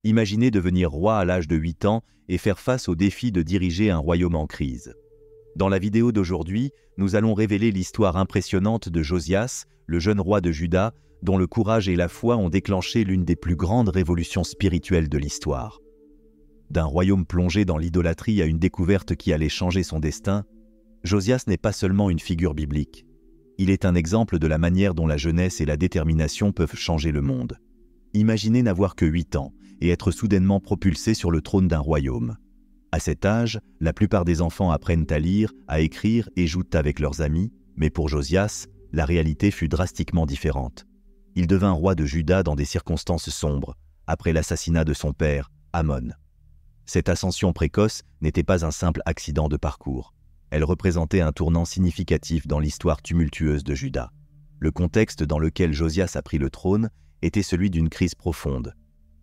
Imaginez devenir roi à l'âge de 8 ans et faire face au défi de diriger un royaume en crise. Dans la vidéo d'aujourd'hui, nous allons révéler l'histoire impressionnante de Josias, le jeune roi de Juda, dont le courage et la foi ont déclenché l'une des plus grandes révolutions spirituelles de l'histoire. D'un royaume plongé dans l'idolâtrie à une découverte qui allait changer son destin, Josias n'est pas seulement une figure biblique. Il est un exemple de la manière dont la jeunesse et la détermination peuvent changer le monde. Imaginez n'avoir que 8 ans et être soudainement propulsé sur le trône d'un royaume. À cet âge, la plupart des enfants apprennent à lire, à écrire et jouent avec leurs amis, mais pour Josias, la réalité fut drastiquement différente. Il devint roi de Juda dans des circonstances sombres, après l'assassinat de son père, Amon. Cette ascension précoce n'était pas un simple accident de parcours. Elle représentait un tournant significatif dans l'histoire tumultueuse de Juda. Le contexte dans lequel Josias a pris le trône était celui d'une crise profonde.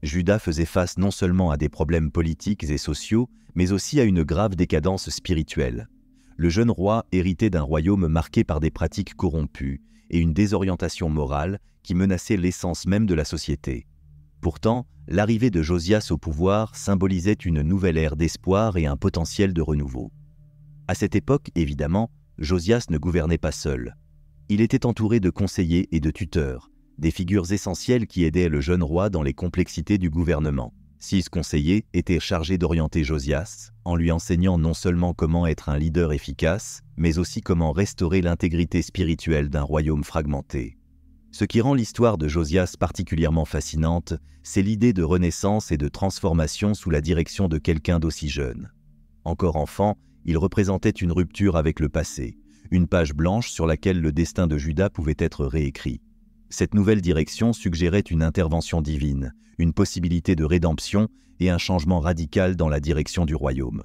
Juda faisait face non seulement à des problèmes politiques et sociaux, mais aussi à une grave décadence spirituelle. Le jeune roi héritait d'un royaume marqué par des pratiques corrompues et une désorientation morale qui menaçait l'essence même de la société. Pourtant, l'arrivée de Josias au pouvoir symbolisait une nouvelle ère d'espoir et un potentiel de renouveau. À cette époque, évidemment, Josias ne gouvernait pas seul. Il était entouré de conseillers et de tuteurs, des figures essentielles qui aidaient le jeune roi dans les complexités du gouvernement. 6 conseillers étaient chargés d'orienter Josias, en lui enseignant non seulement comment être un leader efficace, mais aussi comment restaurer l'intégrité spirituelle d'un royaume fragmenté. Ce qui rend l'histoire de Josias particulièrement fascinante, c'est l'idée de renaissance et de transformation sous la direction de quelqu'un d'aussi jeune. Encore enfant, il représentait une rupture avec le passé, une page blanche sur laquelle le destin de Juda pouvait être réécrit. Cette nouvelle direction suggérait une intervention divine, une possibilité de rédemption et un changement radical dans la direction du royaume.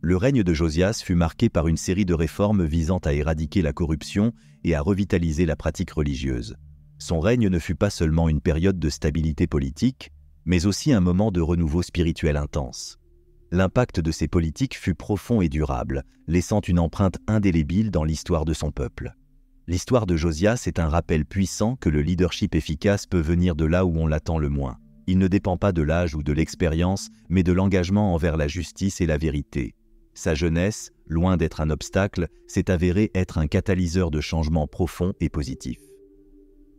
Le règne de Josias fut marqué par une série de réformes visant à éradiquer la corruption et à revitaliser la pratique religieuse. Son règne ne fut pas seulement une période de stabilité politique, mais aussi un moment de renouveau spirituel intense. L'impact de ces politiques fut profond et durable, laissant une empreinte indélébile dans l'histoire de son peuple. L'histoire de Josias est un rappel puissant que le leadership efficace peut venir de là où on l'attend le moins. Il ne dépend pas de l'âge ou de l'expérience, mais de l'engagement envers la justice et la vérité. Sa jeunesse, loin d'être un obstacle, s'est avérée être un catalyseur de changements profonds et positifs.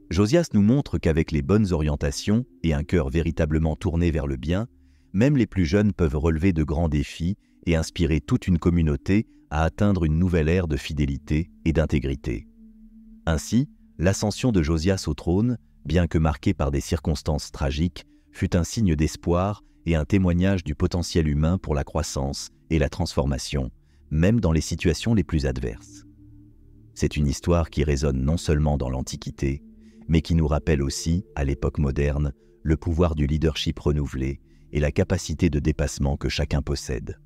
Josias nous montre qu'avec les bonnes orientations et un cœur véritablement tourné vers le bien, même les plus jeunes peuvent relever de grands défis et inspirer toute une communauté à atteindre une nouvelle ère de fidélité et d'intégrité. Ainsi, l'ascension de Josias au trône, bien que marquée par des circonstances tragiques, fut un signe d'espoir et un témoignage du potentiel humain pour la croissance et la transformation, même dans les situations les plus adverses. C'est une histoire qui résonne non seulement dans l'Antiquité, mais qui nous rappelle aussi, à l'époque moderne, le pouvoir du leadership renouvelé et la capacité de dépassement que chacun possède.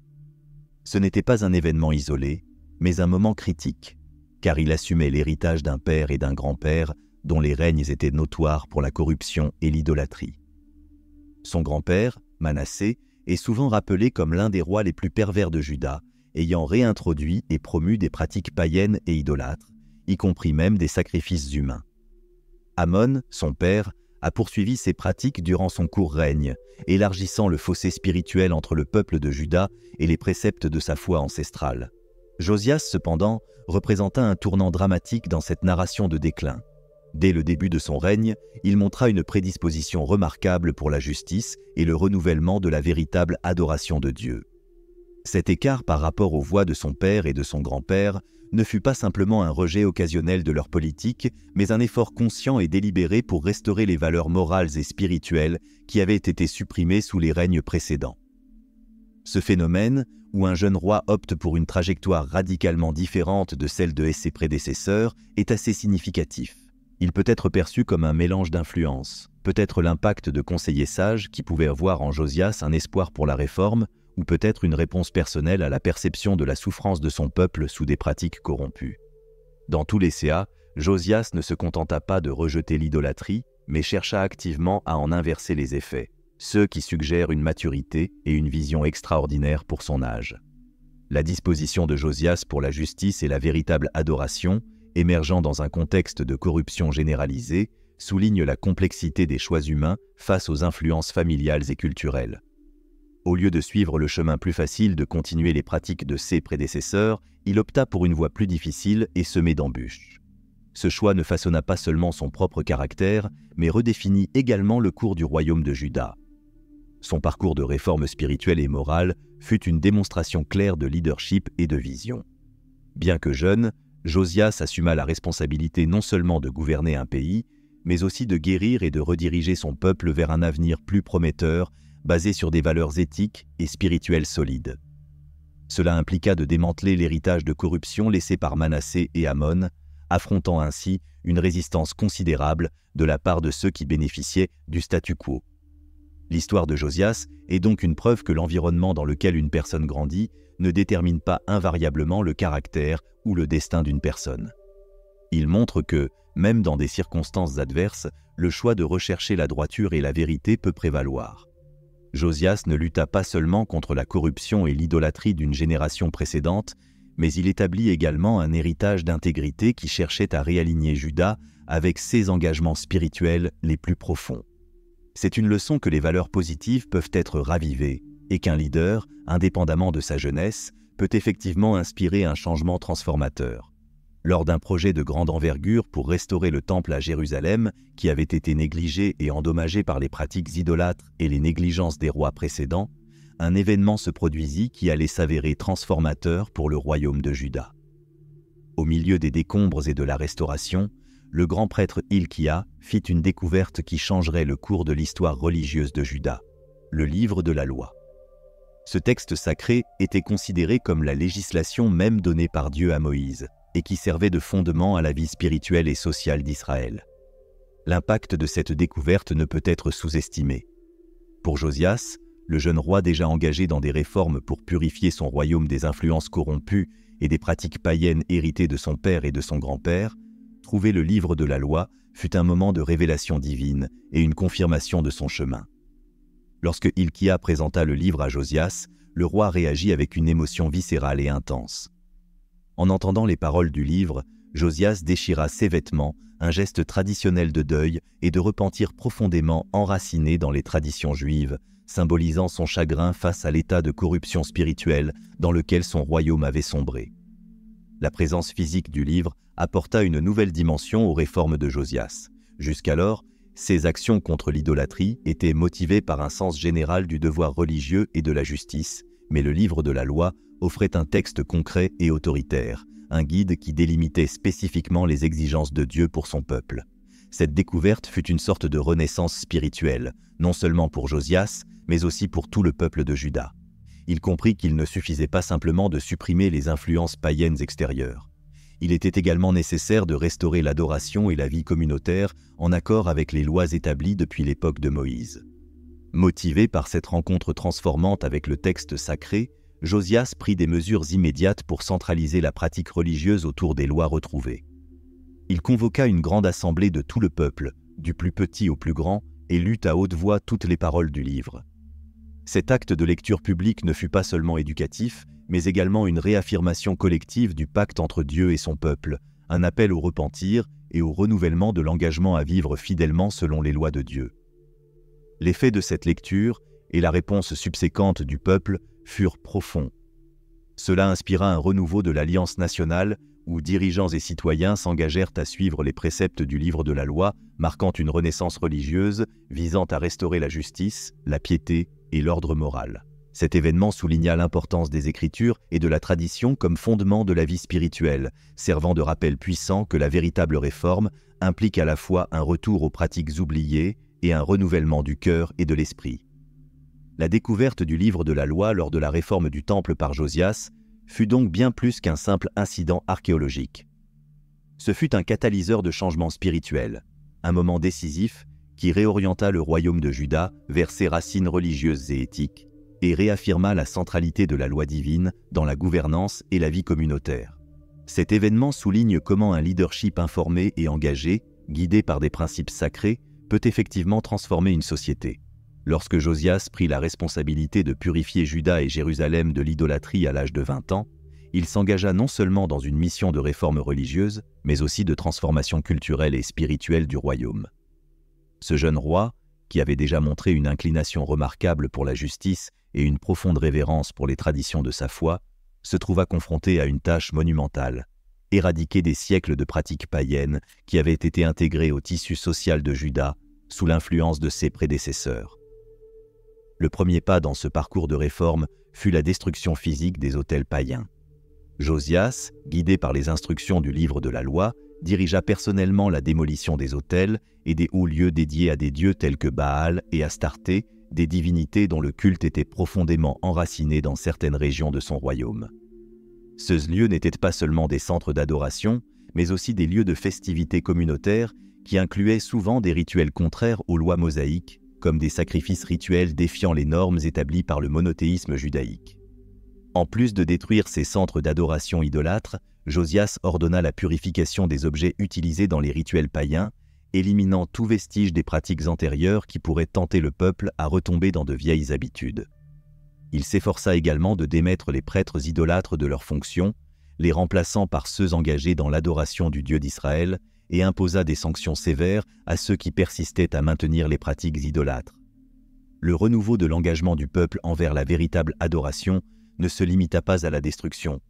Ce n'était pas un événement isolé, mais un moment critique, car il assumait l'héritage d'un père et d'un grand-père dont les règnes étaient notoires pour la corruption et l'idolâtrie. Son grand-père, Manassé, est souvent rappelé comme l'un des rois les plus pervers de Juda, ayant réintroduit et promu des pratiques païennes et idolâtres, y compris même des sacrifices humains. Amon, son père, a poursuivi ces pratiques durant son court règne, élargissant le fossé spirituel entre le peuple de Juda et les préceptes de sa foi ancestrale. Josias, cependant, représenta un tournant dramatique dans cette narration de déclin. Dès le début de son règne, il montra une prédisposition remarquable pour la justice et le renouvellement de la véritable adoration de Dieu. Cet écart par rapport aux voies de son père et de son grand-père ne fut pas simplement un rejet occasionnel de leur politique, mais un effort conscient et délibéré pour restaurer les valeurs morales et spirituelles qui avaient été supprimées sous les règnes précédents. Ce phénomène, où un jeune roi opte pour une trajectoire radicalement différente de celle de ses prédécesseurs, est assez significatif. Il peut être perçu comme un mélange d'influences, peut-être l'impact de conseillers sages qui pouvaient voir en Josias un espoir pour la réforme, ou peut-être une réponse personnelle à la perception de la souffrance de son peuple sous des pratiques corrompues. Dans tous les cas, Josias ne se contenta pas de rejeter l'idolâtrie, mais chercha activement à en inverser les effets, ceux qui suggèrent une maturité et une vision extraordinaire pour son âge. La disposition de Josias pour la justice et la véritable adoration, émergeant dans un contexte de corruption généralisée, souligne la complexité des choix humains face aux influences familiales et culturelles. Au lieu de suivre le chemin plus facile de continuer les pratiques de ses prédécesseurs, il opta pour une voie plus difficile et semée d'embûches. Ce choix ne façonna pas seulement son propre caractère, mais redéfinit également le cours du royaume de Juda. Son parcours de réforme spirituelle et morale fut une démonstration claire de leadership et de vision. Bien que jeune, Josias assuma la responsabilité non seulement de gouverner un pays, mais aussi de guérir et de rediriger son peuple vers un avenir plus prometteur, basé sur des valeurs éthiques et spirituelles solides. Cela impliqua de démanteler l'héritage de corruption laissé par Manassé et Amon, affrontant ainsi une résistance considérable de la part de ceux qui bénéficiaient du statu quo. L'histoire de Josias est donc une preuve que l'environnement dans lequel une personne grandit ne détermine pas invariablement le caractère ou le destin d'une personne. Il montre que, même dans des circonstances adverses, le choix de rechercher la droiture et la vérité peut prévaloir. Josias ne lutta pas seulement contre la corruption et l'idolâtrie d'une génération précédente, mais il établit également un héritage d'intégrité qui cherchait à réaligner Juda avec ses engagements spirituels les plus profonds. C'est une leçon que les valeurs positives peuvent être ravivées et qu'un leader, indépendamment de sa jeunesse, peut effectivement inspirer un changement transformateur. Lors d'un projet de grande envergure pour restaurer le temple à Jérusalem, qui avait été négligé et endommagé par les pratiques idolâtres et les négligences des rois précédents, un événement se produisit qui allait s'avérer transformateur pour le royaume de Juda. Au milieu des décombres et de la restauration, le grand prêtre Hilkia fit une découverte qui changerait le cours de l'histoire religieuse de Juda, le livre de la loi. Ce texte sacré était considéré comme la législation même donnée par Dieu à Moïse, et qui servait de fondement à la vie spirituelle et sociale d'Israël. L'impact de cette découverte ne peut être sous-estimé. Pour Josias, le jeune roi déjà engagé dans des réformes pour purifier son royaume des influences corrompues et des pratiques païennes héritées de son père et de son grand-père, trouver le livre de la loi fut un moment de révélation divine et une confirmation de son chemin. Lorsque Hilkia présenta le livre à Josias, le roi réagit avec une émotion viscérale et intense. En entendant les paroles du livre, Josias déchira ses vêtements, un geste traditionnel de deuil et de repentir profondément enraciné dans les traditions juives, symbolisant son chagrin face à l'état de corruption spirituelle dans lequel son royaume avait sombré. La présence physique du livre apporta une nouvelle dimension aux réformes de Josias. Jusqu'alors, ses actions contre l'idolâtrie étaient motivées par un sens général du devoir religieux et de la justice, mais le livre de la loi offrait un texte concret et autoritaire, un guide qui délimitait spécifiquement les exigences de Dieu pour son peuple. Cette découverte fut une sorte de renaissance spirituelle, non seulement pour Josias, mais aussi pour tout le peuple de Juda. Il comprit qu'il ne suffisait pas simplement de supprimer les influences païennes extérieures. Il était également nécessaire de restaurer l'adoration et la vie communautaire en accord avec les lois établies depuis l'époque de Moïse. Motivé par cette rencontre transformante avec le texte sacré, Josias prit des mesures immédiates pour centraliser la pratique religieuse autour des lois retrouvées. Il convoqua une grande assemblée de tout le peuple, du plus petit au plus grand, et lut à haute voix toutes les paroles du livre. Cet acte de lecture publique ne fut pas seulement éducatif, mais également une réaffirmation collective du pacte entre Dieu et son peuple, un appel au repentir et au renouvellement de l'engagement à vivre fidèlement selon les lois de Dieu. L'effet de cette lecture et la réponse subséquente du peuple furent profonds. Cela inspira un renouveau de l'Alliance nationale où dirigeants et citoyens s'engagèrent à suivre les préceptes du livre de la loi, marquant une renaissance religieuse visant à restaurer la justice, la piété et l'ordre moral. Cet événement souligna l'importance des Écritures et de la tradition comme fondement de la vie spirituelle, servant de rappel puissant que la véritable réforme implique à la fois un retour aux pratiques oubliées et un renouvellement du cœur et de l'esprit. La découverte du livre de la loi lors de la réforme du temple par Josias fut donc bien plus qu'un simple incident archéologique. Ce fut un catalyseur de changement spirituel, un moment décisif qui réorienta le royaume de Juda vers ses racines religieuses et éthiques et réaffirma la centralité de la loi divine dans la gouvernance et la vie communautaire. Cet événement souligne comment un leadership informé et engagé, guidé par des principes sacrés, peut effectivement transformer une société. Lorsque Josias prit la responsabilité de purifier Juda et Jérusalem de l'idolâtrie à l'âge de 20 ans, il s'engagea non seulement dans une mission de réforme religieuse, mais aussi de transformation culturelle et spirituelle du royaume. Ce jeune roi, qui avait déjà montré une inclination remarquable pour la justice et une profonde révérence pour les traditions de sa foi, se trouva confronté à une tâche monumentale: éradiquer des siècles de pratiques païennes qui avaient été intégrées au tissu social de Juda sous l'influence de ses prédécesseurs. Le premier pas dans ce parcours de réforme fut la destruction physique des autels païens. Josias, guidé par les instructions du livre de la loi, dirigea personnellement la démolition des autels et des hauts lieux dédiés à des dieux tels que Baal et Astarté, des divinités dont le culte était profondément enraciné dans certaines régions de son royaume. Ces lieux n'étaient pas seulement des centres d'adoration, mais aussi des lieux de festivités communautaires qui incluaient souvent des rituels contraires aux lois mosaïques, comme des sacrifices rituels défiant les normes établies par le monothéisme judaïque. En plus de détruire ces centres d'adoration idolâtres, Josias ordonna la purification des objets utilisés dans les rituels païens, éliminant tout vestige des pratiques antérieures qui pourraient tenter le peuple à retomber dans de vieilles habitudes. Il s'efforça également de démettre les prêtres idolâtres de leurs fonctions, les remplaçant par ceux engagés dans l'adoration du Dieu d'Israël, et imposa des sanctions sévères à ceux qui persistaient à maintenir les pratiques idolâtres. Le renouveau de l'engagement du peuple envers la véritable adoration ne se limita pas à la destruction.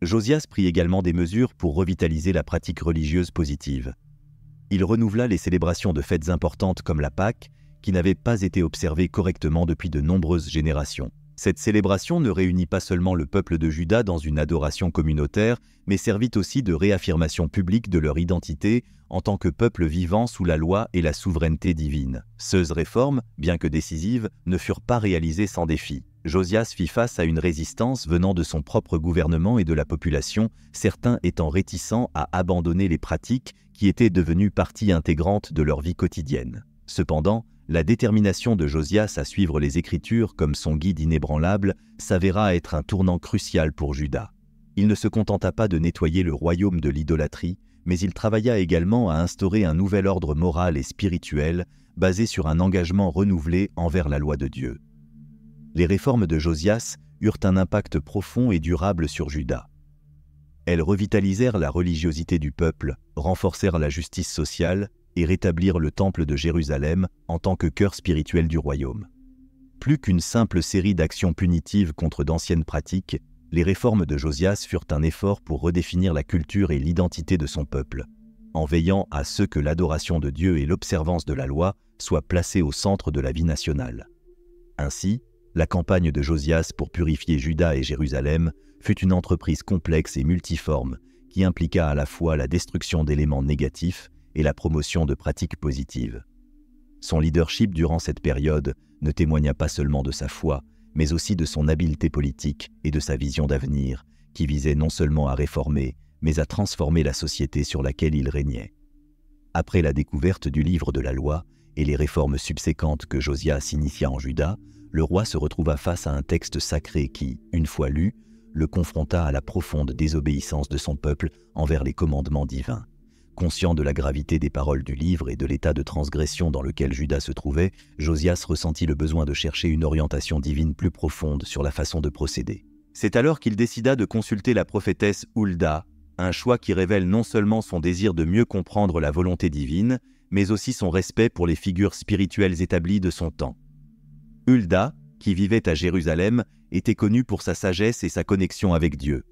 Josias prit également des mesures pour revitaliser la pratique religieuse positive. Il renouvela les célébrations de fêtes importantes comme la Pâque, qui n'avaient pas été observées correctement depuis de nombreuses générations. Cette célébration ne réunit pas seulement le peuple de Juda dans une adoration communautaire, mais servit aussi de réaffirmation publique de leur identité en tant que peuple vivant sous la loi et la souveraineté divine. Ces réformes, bien que décisives, ne furent pas réalisées sans défi. Josias fit face à une résistance venant de son propre gouvernement et de la population, certains étant réticents à abandonner les pratiques qui étaient devenues partie intégrante de leur vie quotidienne. Cependant, la détermination de Josias à suivre les Écritures comme son guide inébranlable s'avéra être un tournant crucial pour Juda. Il ne se contenta pas de nettoyer le royaume de l'idolâtrie, mais il travailla également à instaurer un nouvel ordre moral et spirituel basé sur un engagement renouvelé envers la loi de Dieu. Les réformes de Josias eurent un impact profond et durable sur Juda. Elles revitalisèrent la religiosité du peuple, renforcèrent la justice sociale et rétablirent le temple de Jérusalem en tant que cœur spirituel du royaume. Plus qu'une simple série d'actions punitives contre d'anciennes pratiques, les réformes de Josias furent un effort pour redéfinir la culture et l'identité de son peuple, en veillant à ce que l'adoration de Dieu et l'observance de la loi soient placées au centre de la vie nationale. Ainsi, la campagne de Josias pour purifier Juda et Jérusalem fut une entreprise complexe et multiforme qui impliqua à la fois la destruction d'éléments négatifs et la promotion de pratiques positives. Son leadership durant cette période ne témoigna pas seulement de sa foi, mais aussi de son habileté politique et de sa vision d'avenir, qui visait non seulement à réformer, mais à transformer la société sur laquelle il régnait. Après la découverte du livre de la loi et les réformes subséquentes que Josias initia en Juda, le roi se retrouva face à un texte sacré qui, une fois lu, le confronta à la profonde désobéissance de son peuple envers les commandements divins. Conscient de la gravité des paroles du livre et de l'état de transgression dans lequel Juda se trouvait, Josias ressentit le besoin de chercher une orientation divine plus profonde sur la façon de procéder. C'est alors qu'il décida de consulter la prophétesse Hulda, un choix qui révèle non seulement son désir de mieux comprendre la volonté divine, mais aussi son respect pour les figures spirituelles établies de son temps. Hulda, qui vivait à Jérusalem, était connue pour sa sagesse et sa connexion avec Dieu.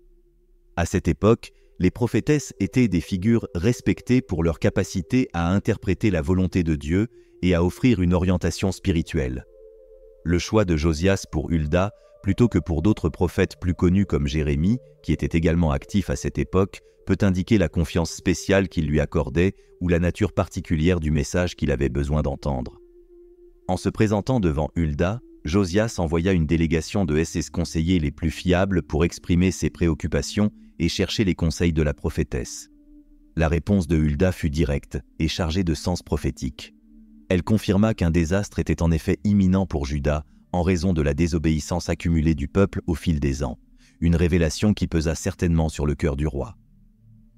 À cette époque, les prophétesses étaient des figures respectées pour leur capacité à interpréter la volonté de Dieu et à offrir une orientation spirituelle. Le choix de Josias pour Hulda, plutôt que pour d'autres prophètes plus connus comme Jérémie, qui était également actif à cette époque, peut indiquer la confiance spéciale qu'il lui accordait ou la nature particulière du message qu'il avait besoin d'entendre. En se présentant devant Hulda, Josias envoya une délégation de ses conseillers les plus fiables pour exprimer ses préoccupations et chercher les conseils de la prophétesse. La réponse de Hulda fut directe et chargée de sens prophétique. Elle confirma qu'un désastre était en effet imminent pour Juda en raison de la désobéissance accumulée du peuple au fil des ans, une révélation qui pesa certainement sur le cœur du roi.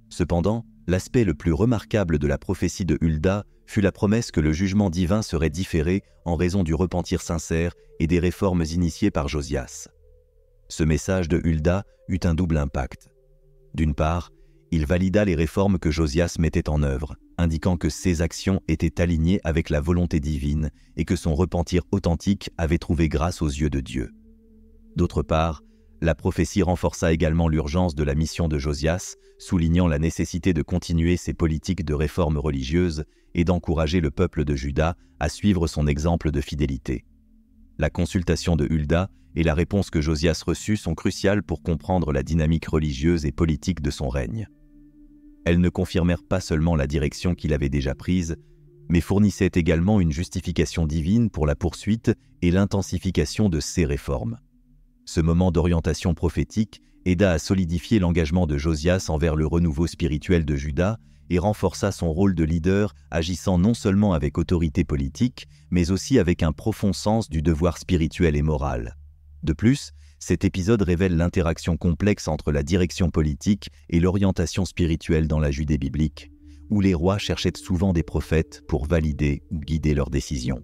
Cependant, l'aspect le plus remarquable de la prophétie de Hulda fut la promesse que le jugement divin serait différé en raison du repentir sincère et des réformes initiées par Josias. Ce message de Hulda eut un double impact. D'une part, il valida les réformes que Josias mettait en œuvre, indiquant que ses actions étaient alignées avec la volonté divine et que son repentir authentique avait trouvé grâce aux yeux de Dieu. D'autre part, la prophétie renforça également l'urgence de la mission de Josias, soulignant la nécessité de continuer ses politiques de réforme religieuse et d'encourager le peuple de Juda à suivre son exemple de fidélité. La consultation de Hulda et la réponse que Josias reçut sont cruciales pour comprendre la dynamique religieuse et politique de son règne. Elles ne confirmèrent pas seulement la direction qu'il avait déjà prise, mais fournissaient également une justification divine pour la poursuite et l'intensification de ces réformes. Ce moment d'orientation prophétique aida à solidifier l'engagement de Josias envers le renouveau spirituel de Juda et renforça son rôle de leader, agissant non seulement avec autorité politique, mais aussi avec un profond sens du devoir spirituel et moral. De plus, cet épisode révèle l'interaction complexe entre la direction politique et l'orientation spirituelle dans la Judée biblique, où les rois cherchaient souvent des prophètes pour valider ou guider leurs décisions.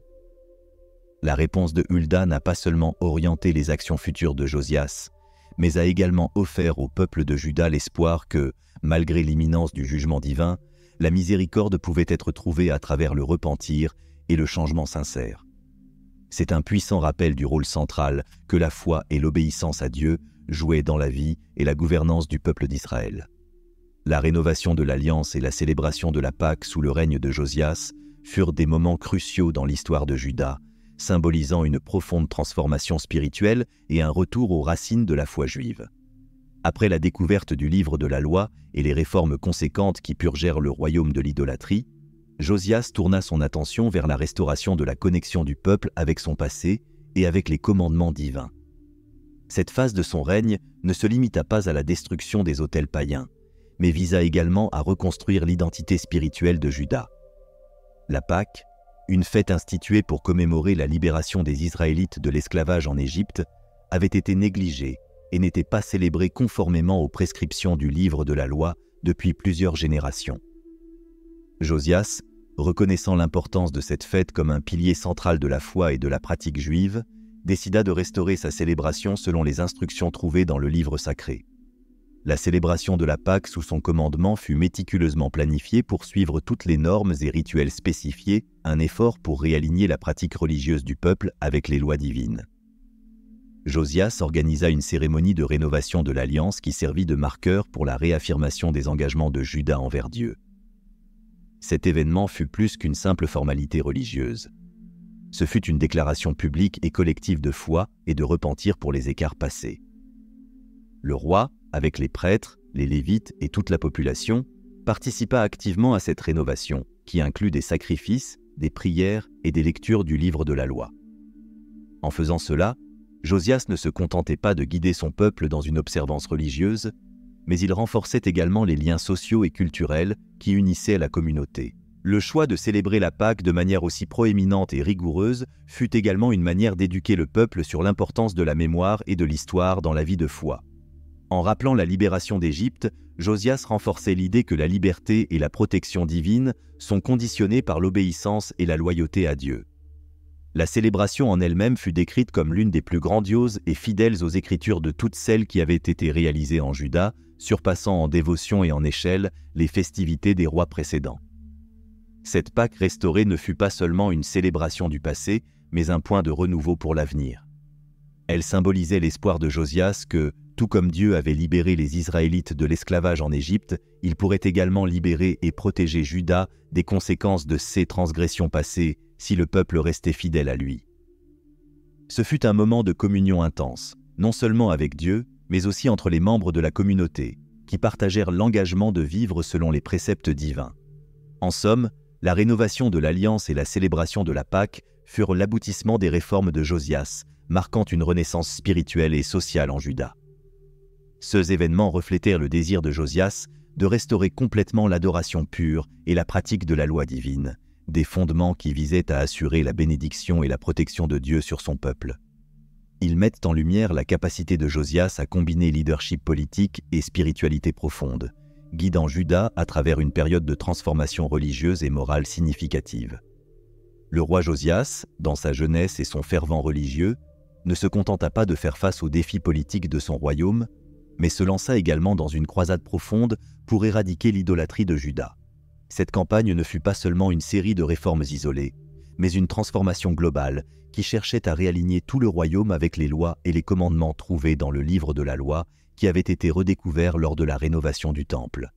La réponse de Hulda n'a pas seulement orienté les actions futures de Josias, mais a également offert au peuple de Juda l'espoir que, malgré l'imminence du jugement divin, la miséricorde pouvait être trouvée à travers le repentir et le changement sincère. C'est un puissant rappel du rôle central que la foi et l'obéissance à Dieu jouaient dans la vie et la gouvernance du peuple d'Israël. La rénovation de l'Alliance et la célébration de la Pâque sous le règne de Josias furent des moments cruciaux dans l'histoire de Juda, symbolisant une profonde transformation spirituelle et un retour aux racines de la foi juive. Après la découverte du livre de la loi et les réformes conséquentes qui purgèrent le royaume de l'idolâtrie, Josias tourna son attention vers la restauration de la connexion du peuple avec son passé et avec les commandements divins. Cette phase de son règne ne se limita pas à la destruction des autels païens, mais visa également à reconstruire l'identité spirituelle de Juda. La Pâque, une fête instituée pour commémorer la libération des Israélites de l'esclavage en Égypte, avait été négligée et n'était pas célébrée conformément aux prescriptions du livre de la loi depuis plusieurs générations. Josias, reconnaissant l'importance de cette fête comme un pilier central de la foi et de la pratique juive, décida de restaurer sa célébration selon les instructions trouvées dans le livre sacré. La célébration de la Pâque sous son commandement fut méticuleusement planifiée pour suivre toutes les normes et rituels spécifiés, un effort pour réaligner la pratique religieuse du peuple avec les lois divines. Josias organisa une cérémonie de rénovation de l'Alliance qui servit de marqueur pour la réaffirmation des engagements de Juda envers Dieu. Cet événement fut plus qu'une simple formalité religieuse. Ce fut une déclaration publique et collective de foi et de repentir pour les écarts passés. Le roi, avec les prêtres, les lévites et toute la population, participa activement à cette rénovation, qui inclut des sacrifices, des prières et des lectures du livre de la loi. En faisant cela, Josias ne se contentait pas de guider son peuple dans une observance religieuse, mais il renforçait également les liens sociaux et culturels qui unissaient la communauté. Le choix de célébrer la Pâque de manière aussi proéminente et rigoureuse fut également une manière d'éduquer le peuple sur l'importance de la mémoire et de l'histoire dans la vie de foi. En rappelant la libération d'Égypte, Josias renforçait l'idée que la liberté et la protection divine sont conditionnées par l'obéissance et la loyauté à Dieu. La célébration en elle-même fut décrite comme l'une des plus grandioses et fidèles aux Écritures de toutes celles qui avaient été réalisées en Juda, surpassant en dévotion et en échelle les festivités des rois précédents. Cette Pâque restaurée ne fut pas seulement une célébration du passé, mais un point de renouveau pour l'avenir. Elle symbolisait l'espoir de Josias que, tout comme Dieu avait libéré les Israélites de l'esclavage en Égypte, il pourrait également libérer et protéger Juda des conséquences de ses transgressions passées si le peuple restait fidèle à lui. Ce fut un moment de communion intense, non seulement avec Dieu, mais aussi entre les membres de la communauté, qui partagèrent l'engagement de vivre selon les préceptes divins. En somme, la rénovation de l'Alliance et la célébration de la Pâque furent l'aboutissement des réformes de Josias, marquant une renaissance spirituelle et sociale en Juda. Ces événements reflétèrent le désir de Josias de restaurer complètement l'adoration pure et la pratique de la loi divine, des fondements qui visaient à assurer la bénédiction et la protection de Dieu sur son peuple. Ils mettent en lumière la capacité de Josias à combiner leadership politique et spiritualité profonde, guidant Juda à travers une période de transformation religieuse et morale significative. Le roi Josias, dans sa jeunesse et son fervent religieux, ne se contenta pas de faire face aux défis politiques de son royaume, mais se lança également dans une croisade profonde pour éradiquer l'idolâtrie de Juda. Cette campagne ne fut pas seulement une série de réformes isolées, mais une transformation globale qui cherchait à réaligner tout le royaume avec les lois et les commandements trouvés dans le livre de la loi qui avait été redécouvert lors de la rénovation du temple.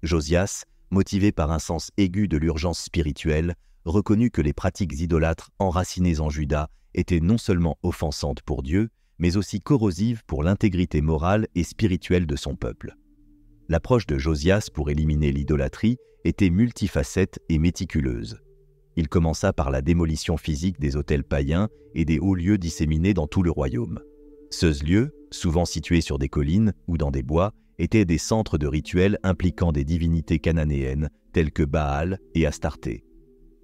Josias, motivé par un sens aigu de l'urgence spirituelle, reconnut que les pratiques idolâtres enracinées en Juda étaient non seulement offensantes pour Dieu, mais aussi corrosives pour l'intégrité morale et spirituelle de son peuple. L'approche de Josias pour éliminer l'idolâtrie était multifacette et méticuleuse. Il commença par la démolition physique des autels païens et des hauts lieux disséminés dans tout le royaume. Ces lieux, souvent situés sur des collines ou dans des bois, étaient des centres de rituels impliquant des divinités cananéennes telles que Baal et Astarté.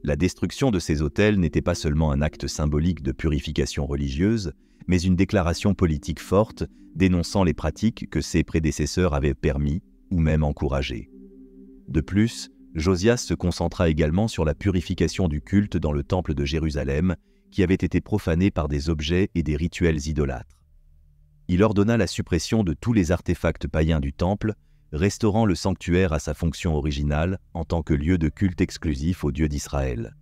La destruction de ces autels n'était pas seulement un acte symbolique de purification religieuse, mais une déclaration politique forte dénonçant les pratiques que ses prédécesseurs avaient permis ou même encouragées. De plus, Josias se concentra également sur la purification du culte dans le temple de Jérusalem, qui avait été profané par des objets et des rituels idolâtres. Il ordonna la suppression de tous les artefacts païens du temple, restaurant le sanctuaire à sa fonction originale en tant que lieu de culte exclusif au Dieu d'Israël.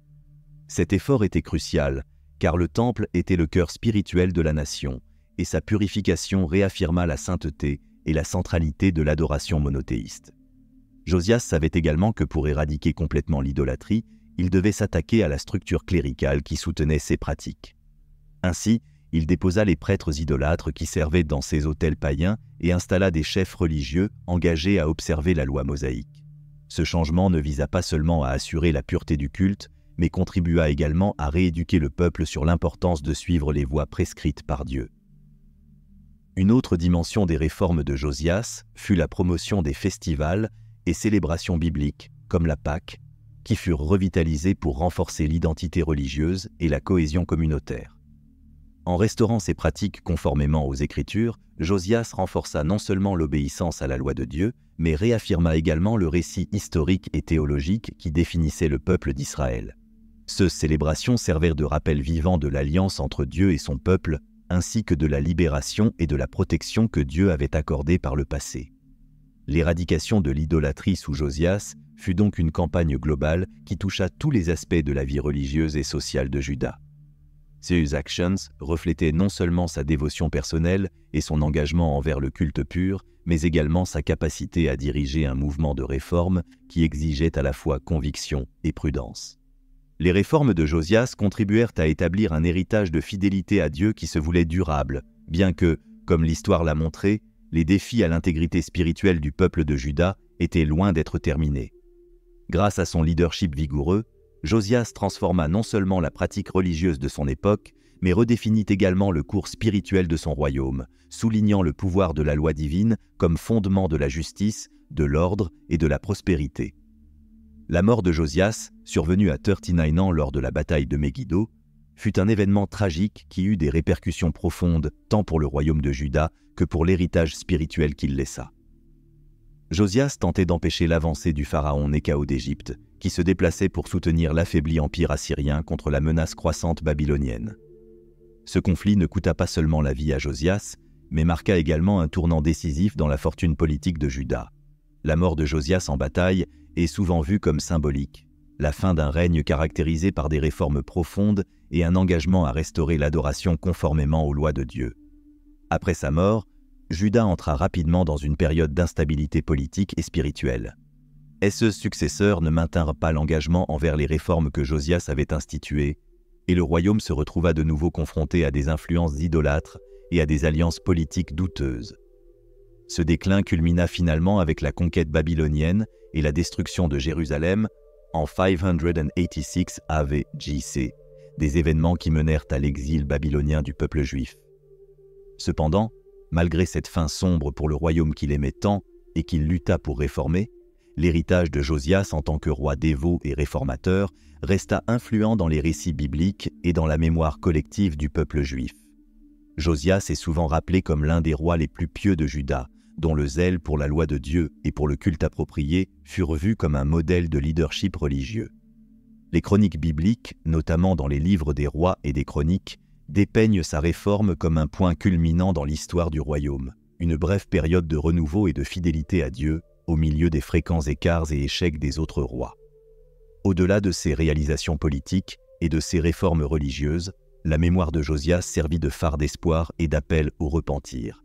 Cet effort était crucial, car le temple était le cœur spirituel de la nation, et sa purification réaffirma la sainteté et la centralité de l'adoration monothéiste. Josias savait également que pour éradiquer complètement l'idolâtrie, il devait s'attaquer à la structure cléricale qui soutenait ces pratiques. Ainsi, il déposa les prêtres idolâtres qui servaient dans ces autels païens et installa des chefs religieux engagés à observer la loi mosaïque. Ce changement ne visa pas seulement à assurer la pureté du culte, mais contribua également à rééduquer le peuple sur l'importance de suivre les voies prescrites par Dieu. Une autre dimension des réformes de Josias fut la promotion des festivals et célébrations bibliques, comme la Pâque, qui furent revitalisées pour renforcer l'identité religieuse et la cohésion communautaire. En restaurant ces pratiques conformément aux Écritures, Josias renforça non seulement l'obéissance à la loi de Dieu, mais réaffirma également le récit historique et théologique qui définissait le peuple d'Israël. Ces célébrations servirent de rappel vivant de l'alliance entre Dieu et son peuple, ainsi que de la libération et de la protection que Dieu avait accordée par le passé. L'éradication de l'idolâtrie sous Josias fut donc une campagne globale qui toucha tous les aspects de la vie religieuse et sociale de Juda. Ces actions reflétaient non seulement sa dévotion personnelle et son engagement envers le culte pur, mais également sa capacité à diriger un mouvement de réforme qui exigeait à la fois conviction et prudence. Les réformes de Josias contribuèrent à établir un héritage de fidélité à Dieu qui se voulait durable, bien que, comme l'histoire l'a montré, les défis à l'intégrité spirituelle du peuple de Juda étaient loin d'être terminés. Grâce à son leadership vigoureux, Josias transforma non seulement la pratique religieuse de son époque, mais redéfinit également le cours spirituel de son royaume, soulignant le pouvoir de la loi divine comme fondement de la justice, de l'ordre et de la prospérité. La mort de Josias, survenue à 39 ans lors de la bataille de Megiddo, fut un événement tragique qui eut des répercussions profondes tant pour le royaume de Juda que pour l'héritage spirituel qu'il laissa. Josias tentait d'empêcher l'avancée du pharaon Néchao d'Égypte, qui se déplaçait pour soutenir l'affaibli empire assyrien contre la menace croissante babylonienne. Ce conflit ne coûta pas seulement la vie à Josias, mais marqua également un tournant décisif dans la fortune politique de Juda. La mort de Josias en bataille est souvent vue comme symbolique, la fin d'un règne caractérisé par des réformes profondes et un engagement à restaurer l'adoration conformément aux lois de Dieu. Après sa mort, Juda entra rapidement dans une période d'instabilité politique et spirituelle. Ses successeurs ne maintinrent pas l'engagement envers les réformes que Josias avait instituées, et le royaume se retrouva de nouveau confronté à des influences idolâtres et à des alliances politiques douteuses. Ce déclin culmina finalement avec la conquête babylonienne et la destruction de Jérusalem en 586 AV-JC, des événements qui menèrent à l'exil babylonien du peuple juif. Cependant, malgré cette fin sombre pour le royaume qu'il aimait tant et qu'il lutta pour réformer, l'héritage de Josias en tant que roi dévot et réformateur resta influent dans les récits bibliques et dans la mémoire collective du peuple juif. Josias est souvent rappelé comme l'un des rois les plus pieux de Juda, dont le zèle pour la loi de Dieu et pour le culte approprié furent vus comme un modèle de leadership religieux. Les chroniques bibliques, notamment dans les livres des rois et des chroniques, dépeignent sa réforme comme un point culminant dans l'histoire du royaume, une brève période de renouveau et de fidélité à Dieu, au milieu des fréquents écarts et échecs des autres rois. Au-delà de ses réalisations politiques et de ses réformes religieuses, la mémoire de Josias servit de phare d'espoir et d'appel au repentir.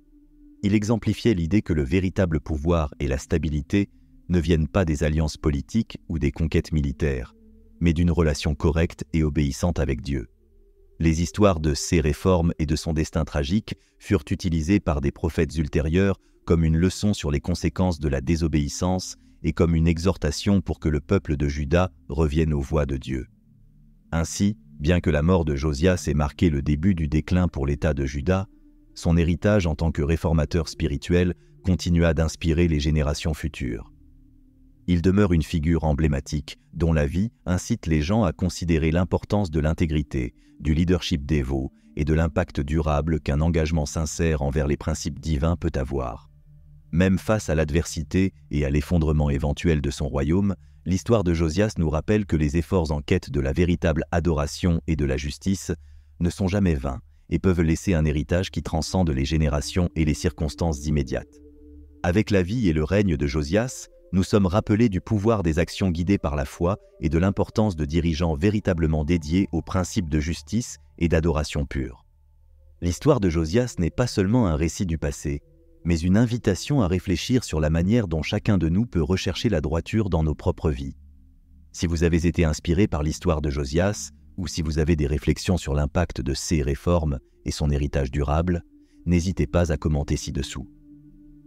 Il exemplifiait l'idée que le véritable pouvoir et la stabilité ne viennent pas des alliances politiques ou des conquêtes militaires, mais d'une relation correcte et obéissante avec Dieu. Les histoires de ses réformes et de son destin tragique furent utilisées par des prophètes ultérieurs comme une leçon sur les conséquences de la désobéissance et comme une exhortation pour que le peuple de Juda revienne aux voies de Dieu. Ainsi, bien que la mort de Josias ait marqué le début du déclin pour l'État de Juda, son héritage en tant que réformateur spirituel continua d'inspirer les générations futures. Il demeure une figure emblématique dont la vie incite les gens à considérer l'importance de l'intégrité, du leadership dévot et de l'impact durable qu'un engagement sincère envers les principes divins peut avoir. Même face à l'adversité et à l'effondrement éventuel de son royaume, l'histoire de Josias nous rappelle que les efforts en quête de la véritable adoration et de la justice ne sont jamais vains et peuvent laisser un héritage qui transcende les générations et les circonstances immédiates. Avec la vie et le règne de Josias, nous sommes rappelés du pouvoir des actions guidées par la foi et de l'importance de dirigeants véritablement dédiés aux principes de justice et d'adoration pure. L'histoire de Josias n'est pas seulement un récit du passé, mais une invitation à réfléchir sur la manière dont chacun de nous peut rechercher la droiture dans nos propres vies. Si vous avez été inspiré par l'histoire de Josias, ou si vous avez des réflexions sur l'impact de ces réformes et son héritage durable, n'hésitez pas à commenter ci-dessous.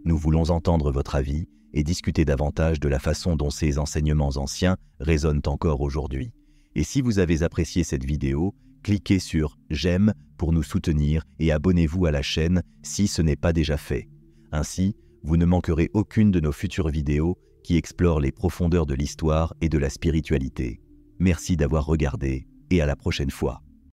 Nous voulons entendre votre avis et discuter davantage de la façon dont ces enseignements anciens résonnent encore aujourd'hui. Et si vous avez apprécié cette vidéo, cliquez sur « J'aime » pour nous soutenir et abonnez-vous à la chaîne si ce n'est pas déjà fait. Ainsi, vous ne manquerez aucune de nos futures vidéos qui explorent les profondeurs de l'histoire et de la spiritualité. Merci d'avoir regardé et à la prochaine fois.